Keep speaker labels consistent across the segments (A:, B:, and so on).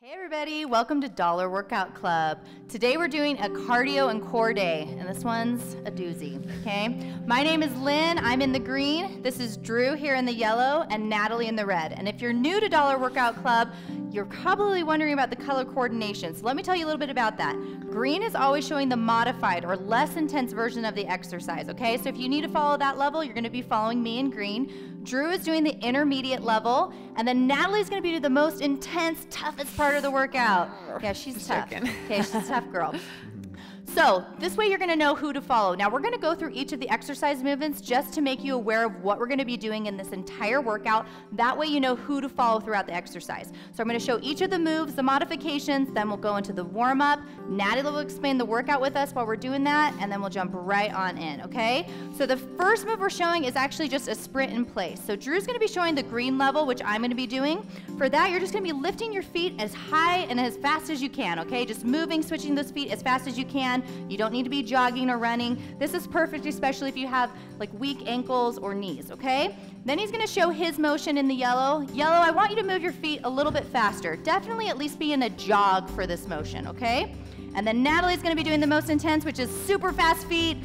A: Hey everybody, welcome to Dollar Workout Club. Today we're doing a cardio and core day, and this one's a doozy, okay? My name is Lynn, I'm in the green, this is Drew here in the yellow, and Natalie in the red. And if you're new to Dollar Workout Club, you're probably wondering about the color coordination, so let me tell you a little bit about that. Green is always showing the modified or less intense version of the exercise, okay? So if you need to follow that level, you're gonna be following me in green. Drew is doing the intermediate level, and then Natalie's gonna be doing the most intense, toughest part of the workout. Yeah, she's tough. Okay, she's a tough girl. So this way you're gonna know who to follow. Now we're gonna go through each of the exercise movements just to make you aware of what we're gonna be doing in this entire workout. That way you know who to follow throughout the exercise. So I'm gonna show each of the moves, the modifications, then we'll go into the warm-up. Natalie will explain the workout with us while we're doing that, and then we'll jump right on in, okay? So the first move we're showing is actually just a sprint in place. So Drew's gonna be showing the green level, which I'm gonna be doing. For that, you're just gonna be lifting your feet as high and as fast as you can, okay? Just moving, switching those feet as fast as you can. You don't need to be jogging or running. This is perfect, especially if you have like weak ankles or knees, okay? Then he's gonna show his motion in the yellow. Yellow, I want you to move your feet a little bit faster. Definitely at least be in a jog for this motion, okay? And then Natalie's gonna be doing the most intense, which is super fast feet,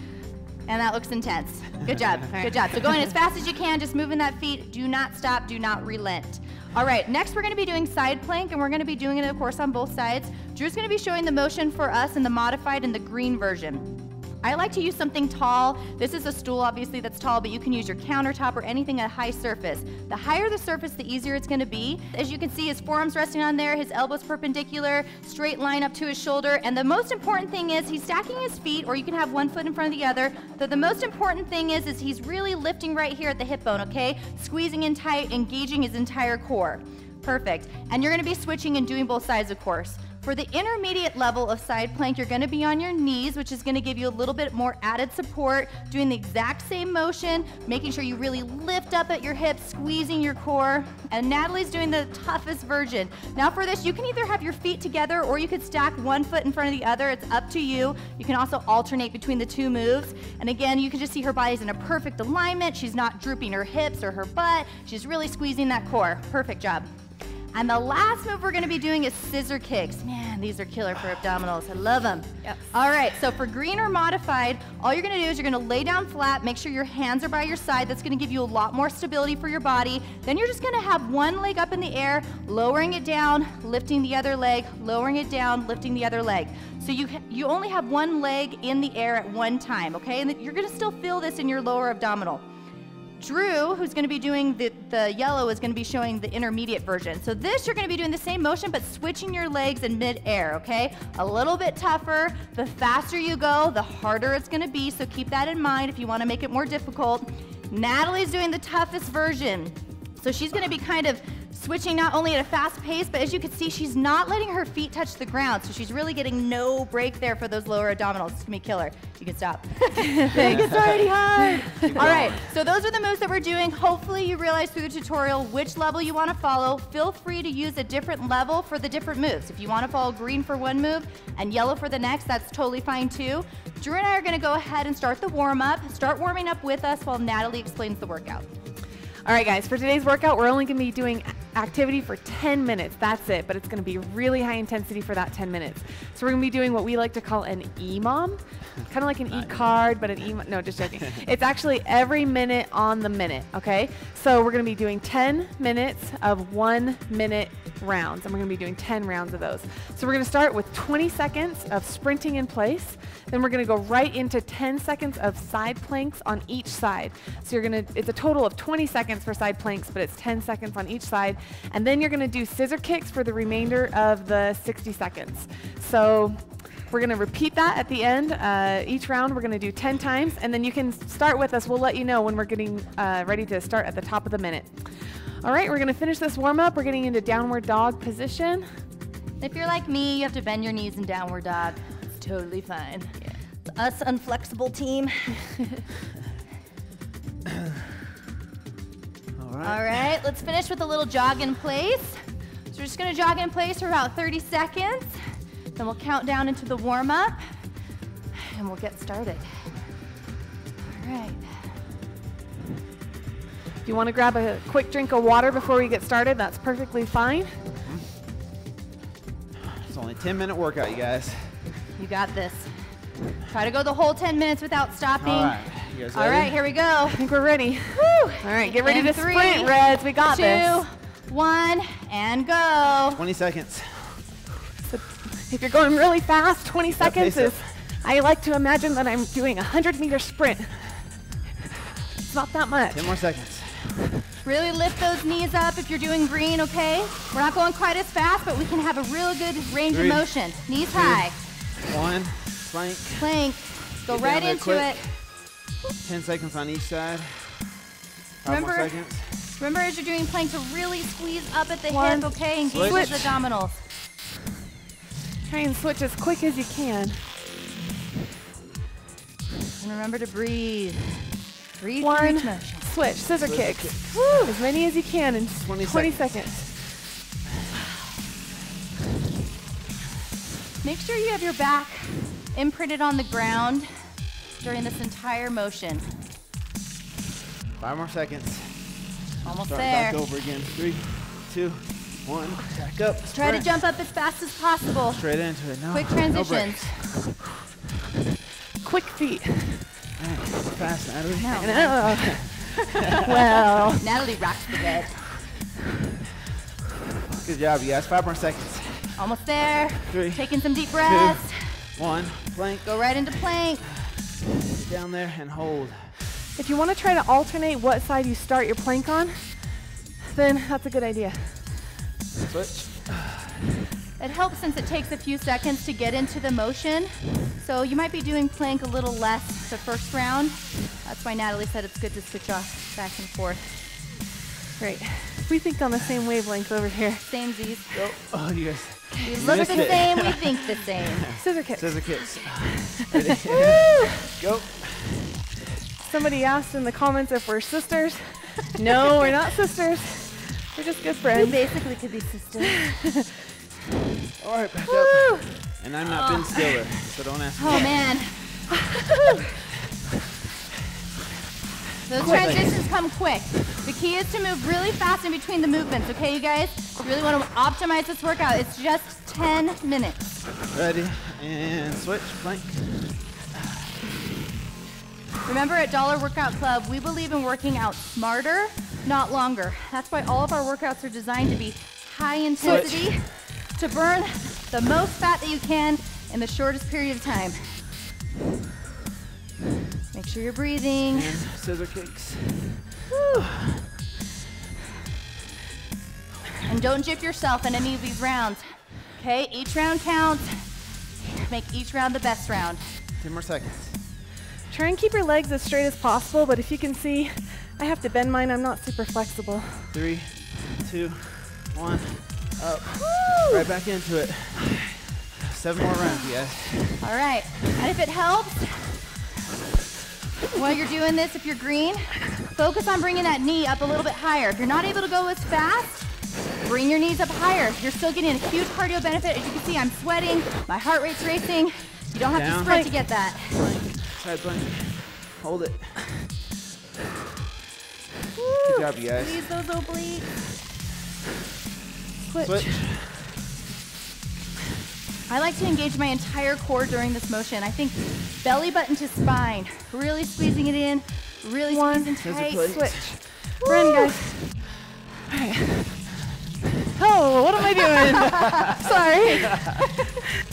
A: and that looks intense. Good job, good job. So going as fast as you can, just moving that feet. Do not stop, do not relent. All right, next we're gonna be doing side plank, and we're gonna be doing it, of course, on both sides. Drew's gonna be showing the motion for us in the modified and the green version. I like to use something tall. This is a stool, obviously, that's tall, but you can use your countertop or anything at a high surface. The higher the surface, the easier it's gonna be. As you can see, his forearm's resting on there, his elbow's perpendicular, straight line up to his shoulder, and the most important thing is he's stacking his feet, or you can have one foot in front of the other. The most important thing is he's really lifting right here at the hip bone, okay? Squeezing in tight, engaging his entire core. Perfect. And you're gonna be switching and doing both sides, of course. For the intermediate level of side plank, you're gonna be on your knees, which is gonna give you a little bit more added support, doing the exact same motion, making sure you really lift up at your hips, squeezing your core. And Natalie's doing the toughest version. Now for this, you can either have your feet together or you could stack one foot in front of the other. It's up to you. You can also alternate between the two moves. And again, you can just see her body's in a perfect alignment. She's not drooping her hips or her butt. She's really squeezing that core. Perfect job. And the last move we're gonna be doing is scissor kicks. Man, these are killer for abdominals. I love them. Yep. All right, so for green or modified, all you're gonna do is you're gonna lay down flat, make sure your hands are by your side. That's gonna give you a lot more stability for your body. Then you're just gonna have one leg up in the air, lowering it down, lifting the other leg, lowering it down, lifting the other leg. So you only have one leg in the air at one time, okay? And you're gonna still feel this in your lower abdominal. Drew, who's gonna be doing the yellow, is gonna be showing the intermediate version. So this, you're gonna be doing the same motion, but switching your legs in mid-air, okay? A little bit tougher. The faster you go, the harder it's gonna be, so keep that in mind if you wanna make it more difficult. Natalie's doing the toughest version. So she's gonna be kind of switching not only at a fast pace, but as you can see, she's not letting her feet touch the ground, so she's really getting no break there for those lower abdominals. It's gonna be killer. You can stop. Thanks. It's already hard. All right, so those are the moves that we're doing. Hopefully you realize through the tutorial which level you wanna follow. Feel free to use a different level for the different moves. If you wanna follow green for one move and yellow for the next, that's totally fine too. Drew and I are gonna go ahead and start the warm-up. Start warming up with us while Natalie explains the workout.
B: All right, guys, for today's workout, we're only gonna be doing activity for 10 minutes. That's it, but it's gonna be really high intensity for that 10 minutes. So we're gonna be doing what we like to call an EMOM, kind of like an E-card, but an EMOM, no, just joking. It's actually every minute on the minute, okay? So we're gonna be doing 10 minutes of 1 minute rounds, and we're gonna be doing 10 rounds of those. So we're gonna start with 20 seconds of sprinting in place, then we're gonna go right into 10 seconds of side planks on each side. So it's a total of 20 seconds for side planks, but it's 10 seconds on each side. And then you're gonna do scissor kicks for the remainder of the 60 seconds. So we're gonna repeat that at the end. Each round we're gonna do 10 times, and then you can start with us. We'll let you know when we're getting ready to start at the top of the minute. All right, we're gonna finish this warm up. We're getting into downward dog position.
A: If you're like me, you have to bend your knees in downward dog. It's totally fine. Yeah. It's us unflexible team. All right, let's finish with a little jog in place. So we're just gonna jog in place for about 30 seconds. Then we'll count down into the warm up and we'll get started. All right.
B: If you wanna grab a quick drink of water before we get started, that's perfectly fine.
C: only a 10-minute workout, you guys.
A: You got this. Try to go the whole 10 minutes without stopping.
C: All right, you guys ready?
A: All right, here we go.
B: I think we're ready.
A: Woo.
B: All right, get ready
A: And
B: to
A: 3,
B: sprint, Reds. We got
A: 2,
B: this.
A: 1, and go.
C: 20 seconds.
B: So if you're going really fast, 20 seconds
C: pace
B: is, I like to imagine that I'm doing a 100-meter sprint. It's not that much.
C: 10 more seconds.
A: Really lift those knees up if you're doing green, okay? We're not going quite as fast, but we can have a real good range
C: 3,
A: of motion. Knees
C: 2,
A: high.
C: 1, plank.
A: Plank. Go
C: Get
A: right
C: down there
A: into
C: quick.
A: it.
C: 10 seconds on each side. 5 more
A: Remember-
C: seconds.
A: Remember, as you're doing plank, to really squeeze up at the
B: 1,
A: hip, okay? Engage
C: switch.
A: those abdominals.
B: Try and switch as quick as you can.
A: And remember to breathe. Breathe through
B: 1,
A: each motion.
B: switch, scissor
C: Scissor
B: kicks.
C: kicks.
B: Woo, as many as you can in
C: 20
B: 20
C: seconds.
B: seconds.
A: Make sure you have your back imprinted on the ground during this entire motion.
C: 5 more seconds.
A: Almost
C: Start
A: there.
C: back over again. 3, 2, 1. Back up.
A: Try to
C: sprint.
A: jump up as fast as possible.
C: Straight into it. No,
A: Quick
C: no
A: transitions.
C: breaks.
B: Quick feet.
C: All right, fast, Natalie.
A: No.
B: No. Well,
A: Natalie rocks the bed.
C: Good job, you guys. 5 more seconds.
A: Almost there.
C: 3,
A: Taking some deep breaths.
C: 1. Plank.
A: Go right into plank.
C: Get down there and hold.
B: if you want to try to alternate what side you start your plank on, then that's a good idea.
C: Switch.
A: It helps since it takes a few seconds to get into the motion. So you might be doing plank a little less the first round. That's why Natalie said it's good to switch off back and forth.
B: Great. We think on the same wavelength over here.
A: Same Z's.
C: Go. Oh, you guys.
A: We look
C: missed
A: the
C: it.
A: same, we think the same.
B: Scissor kicks.
C: Scissor kicks. Ready? Go.
B: Somebody asked in the comments if we're sisters. No, we're not sisters. We're just good
A: We
B: friends.
A: basically could be sisters.
C: All right, back
B: Woo!
C: up. And I'm not Ben Stiller, so don't ask me.
A: Oh man. Those
C: Quick.
A: transitions come quick. The key is to move really fast in between the movements, okay, you guys? You really want to optimize this workout. It's just 10 minutes.
C: Ready? And switch. Plank.
A: Remember, at Dollar Workout Club, we believe in working out smarter, not longer. That's why all of our workouts are designed to be high intensity, to burn the most fat that you can in the shortest period of time. Make sure you're breathing.
C: And scissor kicks.
A: Woo. And don't gyp yourself in any of these rounds. Okay, each round counts. Make each round the best round.
C: 10 more seconds.
B: Try and keep your legs as straight as possible, but if you can see, I have to bend mine. I'm not super flexible.
C: 3, 2, 1. Up.
A: Woo.
C: Right back into it. 7 more rounds, you guys.
A: All right, and if it helps, while you're doing this, if you're green, focus on bringing that knee up a little bit higher. If you're not able to go as fast, bring your knees up higher. You're still getting a huge cardio benefit. As you can see, I'm sweating, my heart rate's racing. You don't have
C: Down.
A: to sprint to get that.
C: Plank. Side plank. Hold it.
A: Woo.
C: Good job, you guys.
A: Squeeze those obliques.
C: Switch.
A: I like to engage my entire core during this motion. I think belly button to spine, really squeezing it in, really squeezing
C: Scissor
A: tight.
C: plates.
B: Switch. We're in, guys. All right. Oh, what am I doing? Sorry.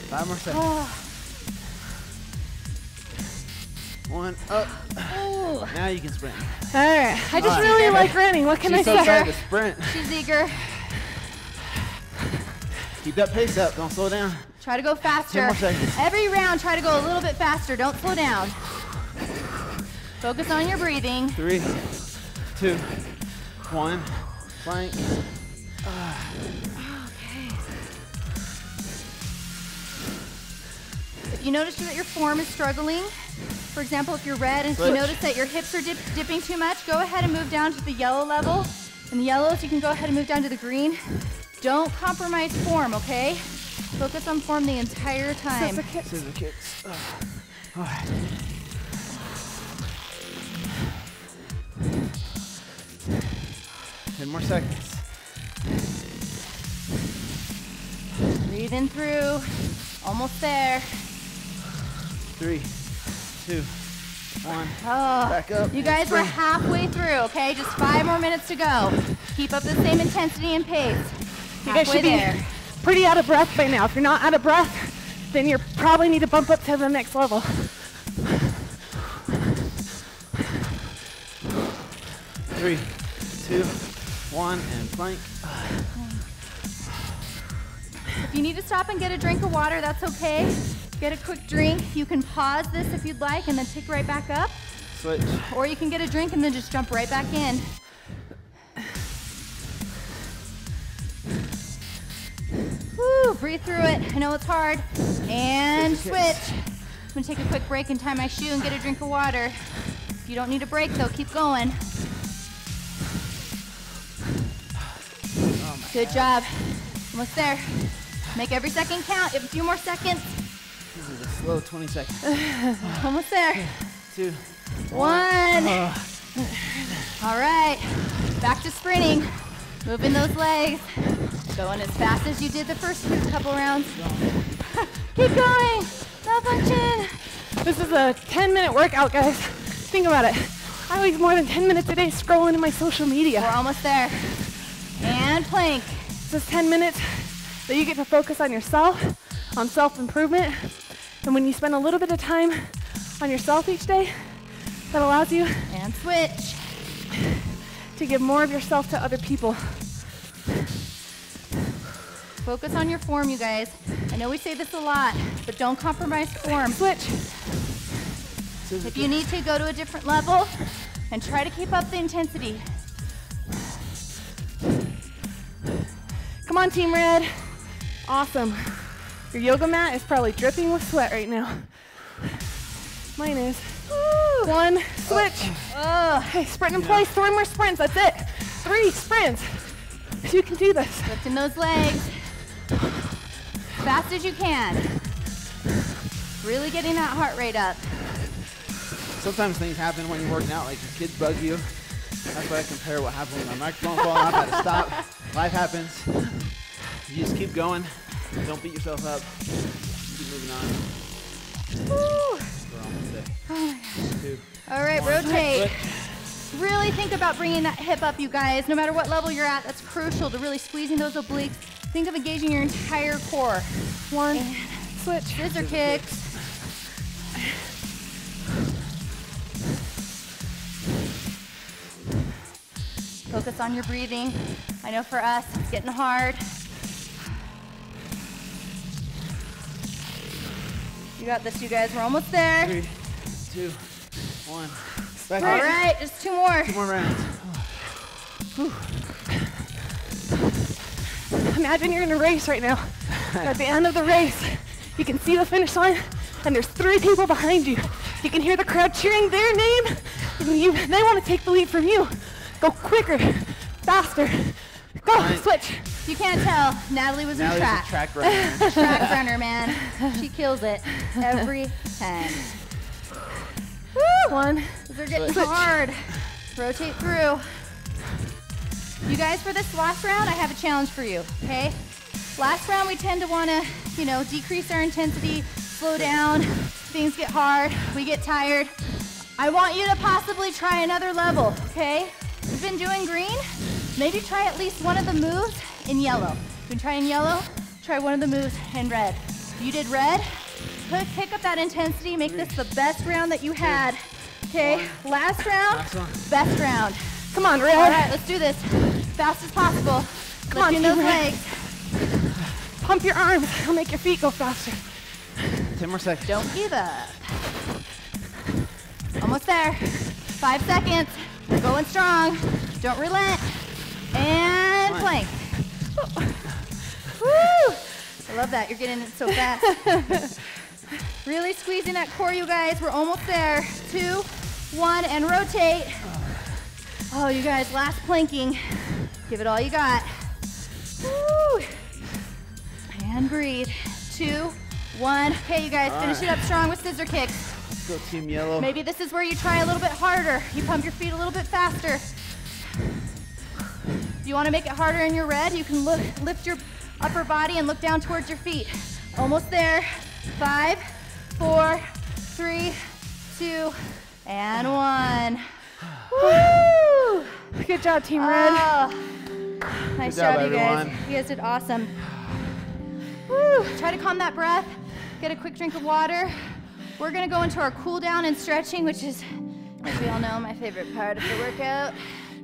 C: 5 more seconds. 1 up.
A: Ooh,
C: Now you can sprint.
B: All right. I just
C: All right.
B: really like running. What can
C: She's so
B: I say?
C: excited to sprint.
A: she's eager.
C: Keep that pace up. Don't slow down.
A: Try to go
C: 10
A: faster.
C: more seconds.
A: Every round, try to go a little bit faster. Don't slow down. Focus on your breathing.
C: 3, 2, 1. Plank.
A: If you notice that your form is struggling, for example, if you're red and if you
C: Switch.
A: notice that your hips are dipping too much, go ahead and move down to the yellow level. In the yellows, you can go ahead and move down to the green. Don't compromise form, okay? Focus on form the entire time.
B: Scissor kicks.
C: Scissor kicks. All right. 10 more seconds.
A: Breathe in through. Almost there.
C: 3, 2, 1.
A: Oh,
C: Back up.
A: you guys were halfway through, okay? Just 5 more minutes to go. Keep up the same intensity and pace.
B: You guys should be
A: there.
B: pretty out of breath by now. If you're not out of breath, then you probably need to bump up to the next level.
C: 3, 2, 1, and plank.
A: If you need to stop and get a drink of water, that's okay. Get a quick drink. You can pause this if you'd like and then pick right back up.
C: Switch.
A: Or you can get a drink and then just jump right back in. Woo, breathe through it. I know it's hard. And switch. I'm gonna take a quick break and tie my shoe and get a drink of water. If you don't need a break though, keep going. Good job. Almost there. Make every second count. You have a few more seconds.
C: This is a slow 20 seconds.
A: Almost there.
C: 2,
A: 1. All right. Back to sprinting. Moving those legs. Going as fast as you did the first couple rounds. Keep going. Malfunction.
B: This is a 10-minute workout, guys. Think about it. I waste more than 10 minutes a day scrolling in my social media.
A: We're almost there. And plank.
B: This is 10 minutes that you get to focus on yourself, on self-improvement. And when you spend a little bit of time on yourself each day, that allows you
A: And switch.
B: to give more of yourself to other people.
A: Focus on your form, you guys. I know we say this a lot, but don't compromise form.
B: Switch.
A: If you need to, go to a different level and try to keep up the intensity.
B: Come on, Team Red. Awesome. Your yoga mat is probably dripping with sweat right now. Mine is. Woo. 1, switch. Okay, sprint in place, 3 more sprints, that's it. 3 sprints. You can do this.
A: Lifting those legs. Fast as you can. Really getting that heart rate up.
C: Sometimes things happen when you're working out, like your kids bug you. That's why I compare what happened with my microphone falling off. I had to stop. Life happens. You just keep going. Don't beat yourself up. Keep moving on.
A: Woo.
C: We're almost there.
A: Oh my gosh.
C: 2.
A: All right,
C: 1.
A: rotate.
C: Switch.
A: Really think about bringing that hip up, you guys. No matter what level you're at, that's crucial to really squeezing those obliques. Think of engaging your entire core.
B: 1,
A: And
B: switch.
A: scissor kicks. Focus on your breathing. I know for us, it's getting hard. You got this, you guys. We're almost there.
C: 3, 2, 1. Back
A: All
C: up.
A: right, just 2 more.
C: 2 more rounds.
B: Imagine you're in a race right now. At the end of the race, you can see the finish line, and there's 3 people behind you. You can hear the crowd cheering their name, and they want to take the lead from you. Go quicker, faster. Go,
C: Right.
B: switch.
A: You can't tell. Natalie was in
C: Natalie's
A: track.
C: a track runner.
A: Track runner, man. She kills it every time.
B: Woo! 1.
A: They're getting
C: Switch.
A: hard. Rotate through. You guys, for this last round, I have a challenge for you, okay? Last round, we tend to want to, decrease our intensity, slow down. Things get hard. We get tired. I want you to possibly try another level, okay? You've been doing green. Maybe try at least one of the moves in yellow. You've been trying yellow. Try one of the moves in red. You did red. Pick up that intensity. Make this the best round that you had. Okay, last round,
C: Last one.
A: best round.
B: Come on, Red.
A: All right, let's do this. Fast as possible.
B: Come on,
A: Lifting those
B: Team Red.
A: legs.
B: Pump your arms. It'll make your feet go faster.
C: 10 more seconds.
A: Don't give up. Almost there. 5 seconds. Going strong. Don't relent. And plank. Woo! I love that. You're getting it so fast. Really squeezing that core, you guys. We're almost there. 2, 1, and rotate. Oh, you guys, last planking. Give it all you got. Woo! And breathe. 2, 1. Okay, you guys, finish it up strong with scissor kicks.
C: Let's go Team Yellow.
A: Maybe this is where you try a little bit harder. You pump your feet a little bit faster. If you want to make it harder and you're red, you can lift your upper body and look down towards your feet. Almost there. 5, 4, 3, 2, and 1.
B: Woo! Good job, Team Red.
A: Oh, nice
C: Good job,
A: job, you guys.
C: everyone.
A: You guys did awesome. Woo. Try to calm that breath. Get a quick drink of water. We're gonna go into our cool down and stretching, which is, as we all know, my favorite part of the workout.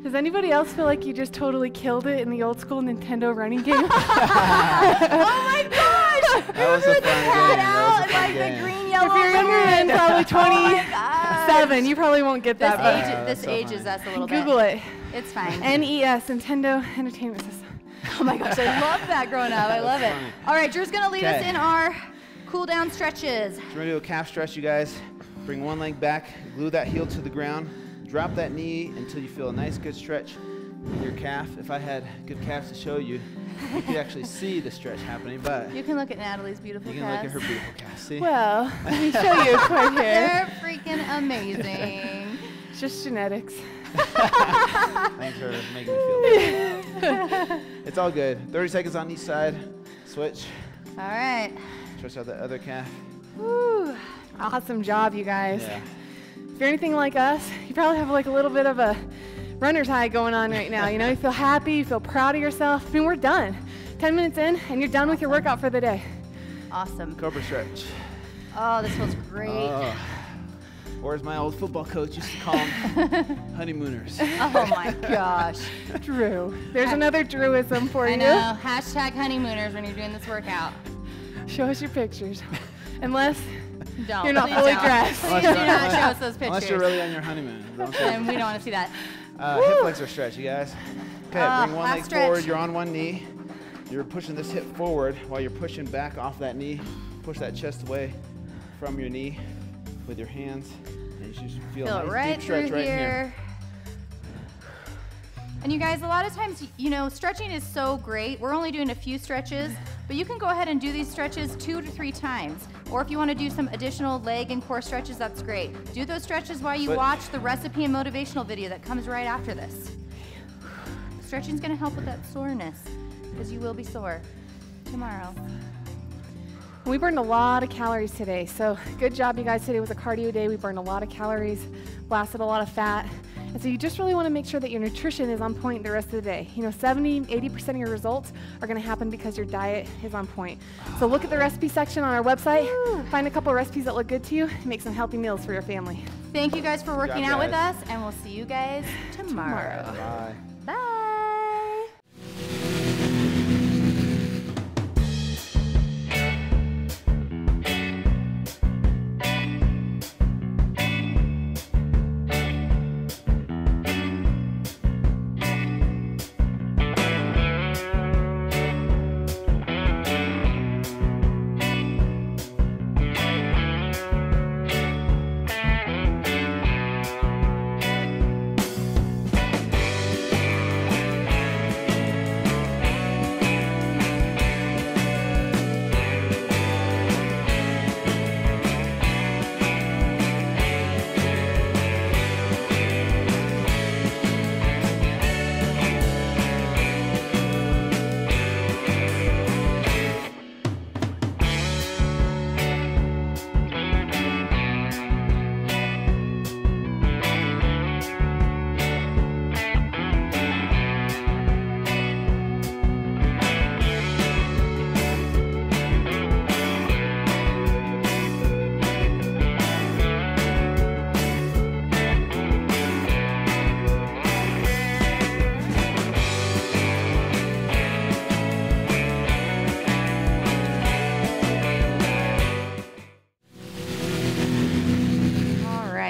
B: Does anybody else feel like you just totally killed it in the old school Nintendo running game?
A: Oh my gosh!
C: That was a fun game. That was a fun
A: The
C: game.
A: green, yellow,
B: If you're younger than probably
A: Oh my gosh.
B: 27, you probably won't get that. but
A: This
C: so
A: ages
C: funny.
A: us a little bit.
B: Google it.
A: It's fine.
B: NES, Nintendo Entertainment System.
A: Oh my gosh, I love that growing up. I love it.
C: funny.
A: All right, Drew's gonna lead us
C: Okay.
A: in our cool down stretches.
C: So we're gonna do a calf stretch, you guys. Bring one leg back, glue that heel to the ground, drop that knee until you feel a nice good stretch in your calf. If I had good calves to show you, you could actually see the stretch happening, but
A: You can look at Natalie's beautiful
C: you can look at
A: calves.
C: her beautiful calves. See?
B: Well, let me show you right here.
A: They're freaking amazing.
B: It's just genetics.
C: Thanks for making me feel better. It's all good. 30 seconds on each side. Switch.
A: All right.
C: Stretch out the other calf.
B: Woo. Awesome job, you guys.
C: Yeah.
B: If you're anything like us, you probably have like a little bit of a runner's high going on right now. You know, you feel happy, you feel proud of yourself. I mean, we're done. 10 minutes in, and you're done with your workout for the day.
A: Awesome.
C: Cobra stretch.
A: Oh, this feels great.
C: Oh. Or as my old football coach used to call them, honeymooners.
A: Oh my gosh.
B: Drew. There's another Drewism for
A: I
B: you.
A: know. Hashtag honeymooners when you're doing this workout.
B: Show us your pictures. Unless
A: Don't.
B: you're not
A: Please
B: fully
A: don't.
B: dressed.
A: Please do not show us those
C: Unless you're
A: pictures.
C: really on your honeymoon. Don't show
A: And we don't want to see that.
C: hip flexor stretch, you guys. Okay, bring one
A: last
C: leg
A: stretch.
C: forward. You're on one knee. You're pushing this hip forward while you're pushing back off that knee. Push that chest away from your knee with your hands. And you should feel
A: Feel
C: a
A: it
C: nice
A: right
C: deep
A: through
C: stretch right here.
A: And you guys, a lot of times, you know, stretching is so great. We're only doing a few stretches, but you can go ahead and do these stretches 2 to 3 times. Or if you want to do some additional leg and core stretches, that's great. Do those stretches while you
C: But-
A: watch the recipe and motivational video that comes right after this. Stretching's going to help with that soreness, because you will be sore tomorrow.
B: We burned a lot of calories today, so good job, you guys. Today was a cardio day. We burned a lot of calories, blasted a lot of fat. And so you just really want to make sure that your nutrition is on point the rest of the day. You know, 70-80% of your results are going to happen because your diet is on point. So look at the recipe section on our website, find a couple of recipes that look good to you, and make some healthy meals for your family.
A: Thank you guys for working
C: job,
A: out with
C: guys.
A: us, and we'll see you guys tomorrow.
C: Bye.
A: Bye.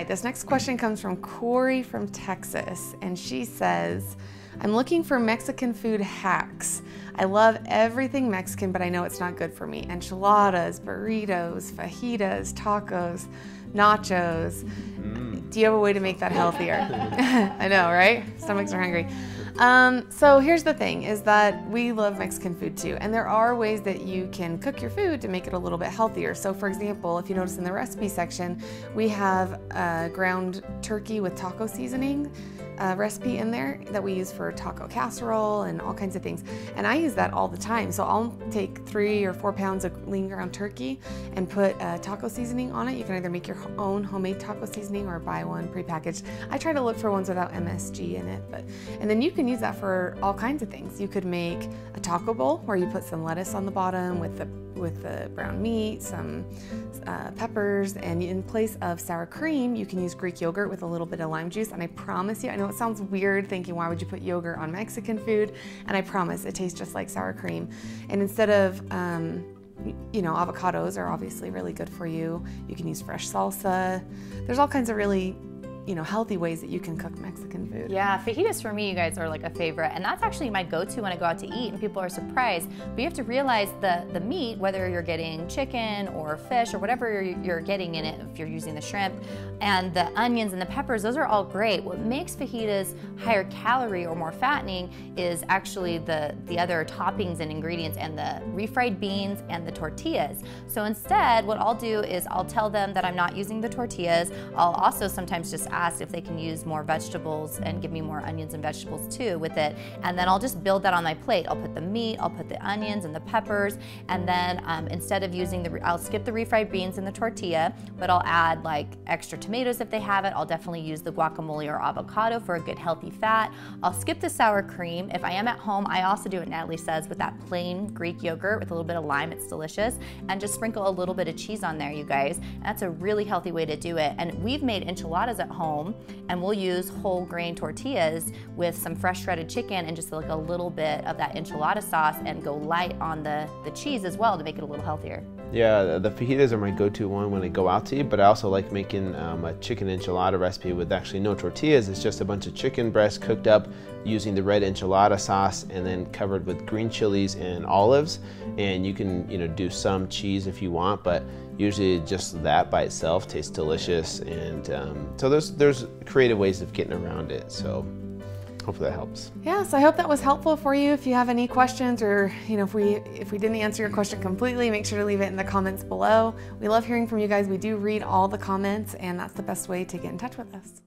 D: This next question comes from Corey from Texas, and she says, I'm looking for Mexican food hacks. I love everything Mexican, but I know it's not good for me. Enchiladas, burritos, fajitas, tacos, nachos. Do you have a way to make that healthier? I know, right? Stomachs are hungry. So here's the thing, is that we love Mexican food too, and there are ways that you can cook your food to make it a little bit healthier. So for example, if you notice in the recipe section, we have ground turkey with taco seasoning. recipe in there that we use for taco casserole and all kinds of things. And I use that all the time. So I'll take 3 or 4 pounds of lean ground turkey and put taco seasoning on it. You can either make your own homemade taco seasoning or buy one prepackaged. I try to look for ones without MSG in it, and then you can use that for all kinds of things. You could make a taco bowl where you put some lettuce on the bottom with the brown meat, some peppers, and in place of sour cream, you can use Greek yogurt with a little bit of lime juice. And I promise you, I know it sounds weird thinking, why would you put yogurt on Mexican food? And I promise it tastes just like sour cream. And instead of you know, avocados are obviously really good for you. You can use fresh salsa. There's all kinds of really, you know, healthy ways that you can cook Mexican food.
A: Yeah, fajitas for me, you guys, are like a favorite, and that's actually my go-to when I go out to eat, and people are surprised. But you have to realize the meat, whether you're getting chicken or fish or whatever you're getting in it, if you're using the shrimp, and the onions and the peppers, those are all great. What makes fajitas higher calorie or more fattening is actually the other toppings and ingredients and the refried beans and the tortillas. So instead, what I'll do is I'll tell them that I'm not using the tortillas. I'll also sometimes just ask if they can use more vegetables and give me more onions and vegetables too with it, and then I'll just build that on my plate. I'll put the meat, I'll put the onions and the peppers, and then instead of using I'll skip the refried beans and the tortilla, but I'll add like extra tomatoes if they have it. I'll definitely use the guacamole or avocado for a good healthy fat. I'll skip the sour cream. If I am at home, I also do what Natalie says with that plain Greek yogurt with a little bit of lime. It's delicious, and just sprinkle a little bit of cheese on there, you guys. And that's a really healthy way to do it. And we've made enchiladas at home, and we'll use whole grain tortillas with some fresh shredded chicken and just like a little bit of that enchilada sauce, and go light on the cheese as well to make it a little healthier.
C: Yeah, the fajitas are my go-to one when I go out to eat, but I also like making a chicken enchilada recipe with actually no tortillas. It's just a bunch of chicken breast cooked up using the red enchilada sauce and then covered with green chilies and olives. And you can, you know, do some cheese if you want, but usually just that by itself tastes delicious. And so there's creative ways of getting around it. So hopefully that helps.
D: Yeah, so I hope that was helpful for you. If you have any questions, or you know, if we didn't answer your question completely, make sure to leave it in the comments below. We love hearing from you guys. We do read all the comments, and that's the best way to get in touch with us.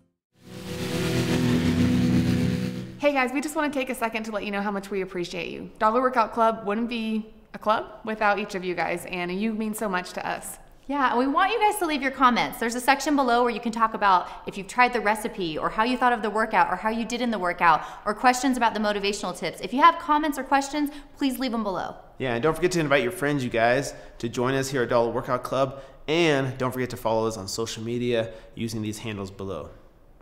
D: Hey guys, we just want to take a second to let you know how much we appreciate you. Dollar Workout Club wouldn't be a club without each of you guys, and you mean so much to us.
A: Yeah, and we want you guys to leave your comments. There's a section below where you can talk about if you've tried the recipe, or how you thought of the workout, or how you did in the workout, or questions about the motivational tips. If you have comments or questions, please leave them below.
E: Yeah, and don't forget to invite your friends, you guys, to join us here at Dollar Workout Club. And don't forget to follow us on social media using these handles below.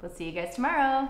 A: We'll see you guys tomorrow.